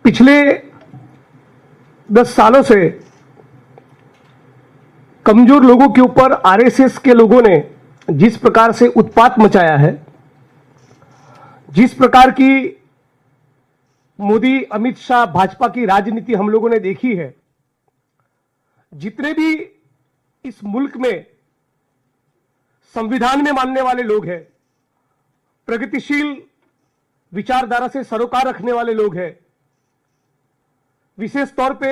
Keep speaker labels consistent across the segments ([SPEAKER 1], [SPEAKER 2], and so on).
[SPEAKER 1] पिछले 10 सालों से कमजोर लोगों के ऊपर आरएसएस के लोगों ने जिस प्रकार से उत्पात मचाया है, जिस प्रकार की मोदी अमित शाह भाजपा की राजनीति हम लोगों ने देखी है, जितने भी इस मुल्क में संविधान में मानने वाले लोग हैं, प्रगतिशील विचारधारा से सरोकार रखने वाले लोग हैं, विशेष तौर पे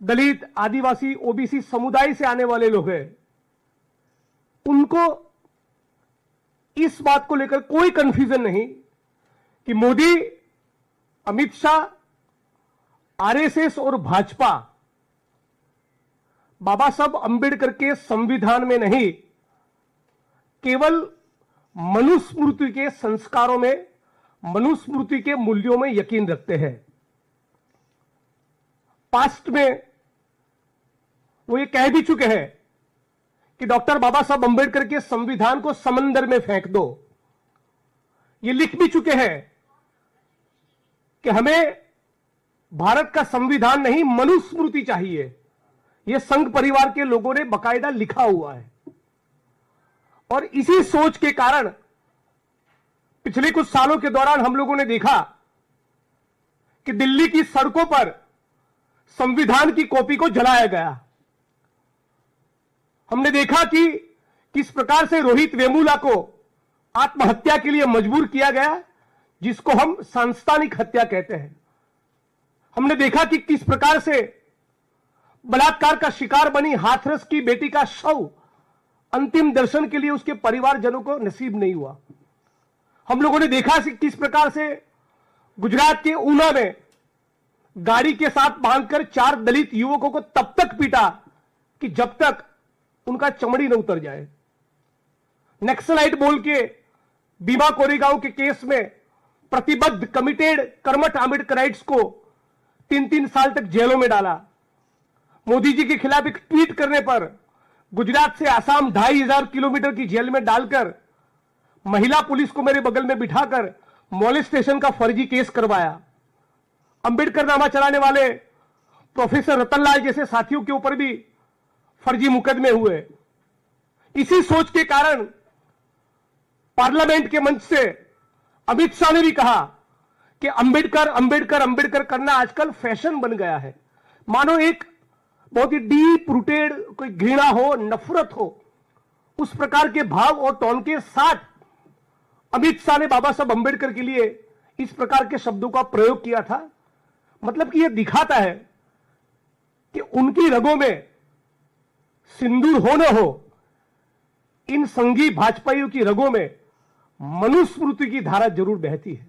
[SPEAKER 1] दलित, आदिवासी, ओबीसी समुदाय से आने वाले लोग हैं, उनको इस बात को लेकर कोई कंफ्यूजन नहीं कि मोदी, अमित शाह, आरएसएस और भाजपा बाबा साहब अंबेडकर के संविधान में नहीं, केवल मनुस्मृति के संस्कारों में, मनुस्मृति के मूल्यों में यकीन रखते हैं। पास्ट में वो ये कह भी चुके हैं कि डॉक्टर बाबा साहब अंबेडकर के संविधान को समंदर में फेंक दो। ये लिख भी चुके हैं कि हमें भारत का संविधान नहीं, मनुस्मृति चाहिए। ये संघ परिवार के लोगों ने बकायदा लिखा हुआ है। और इसी सोच के कारण पिछले कुछ सालों के दौरान हम लोगों ने देखा कि दिल्ली की सड़कों पर संविधान की कॉपी को जलाया गया। हमने देखा कि किस प्रकार से रोहित वेमुला को आत्महत्या के लिए मजबूर किया गया, जिसको हम सांस्थानिक हत्या कहते हैं। हमने देखा कि किस प्रकार से बलात्कार का शिकार बनी हाथरस की बेटी का शव अंतिम दर्शन के लिए उसके परिवारजनों को नसीब नहीं हुआ। हम लोगों ने देखा कि किस प्रकार से गुजरात के ऊना में गाड़ी के साथ बांधकर 4 दलित युवकों को तब तक पीटा कि जब तक उनका चमड़ी न उतर जाए। नक्सलाइट बोल के भीमा कोरेगांव के केस में प्रतिबद्ध, कमिटेड, कर्मठ आंबेडकराइट्स को 3-3 साल तक जेलों में डाला। मोदी जी के खिलाफ एक ट्वीट करने पर गुजरात से आसाम 2500 किलोमीटर की जेल में डालकर महिला पुलिस को मेरे बगल में बिठाकर मॉलेस्टेशन का फर्जी केस करवाया। अंबेडकर नामा चलाने वाले प्रोफेसर रतनलाल जैसे साथियों के ऊपर भी फर्जी मुकदमे हुए। इसी सोच के कारण पार्लियामेंट के मंच से अमित शाह ने भी कहा कि अंबेडकर अंबेडकर अंबेडकर करना आजकल फैशन बन गया है। मानो एक बहुत ही डीप रूटेड कोई घृणा हो, नफरत हो, उस प्रकार के भाव और टोन के साथ अमित शाह ने बाबा साहब अंबेडकर के लिए इस प्रकार के शब्दों का प्रयोग किया था। मतलब कि यह दिखाता है कि उनकी रगों में सिंदूर हो न हो, इन संघी भाजपाइयों की रगों में मनुस्मृति की धारा जरूर बहती है।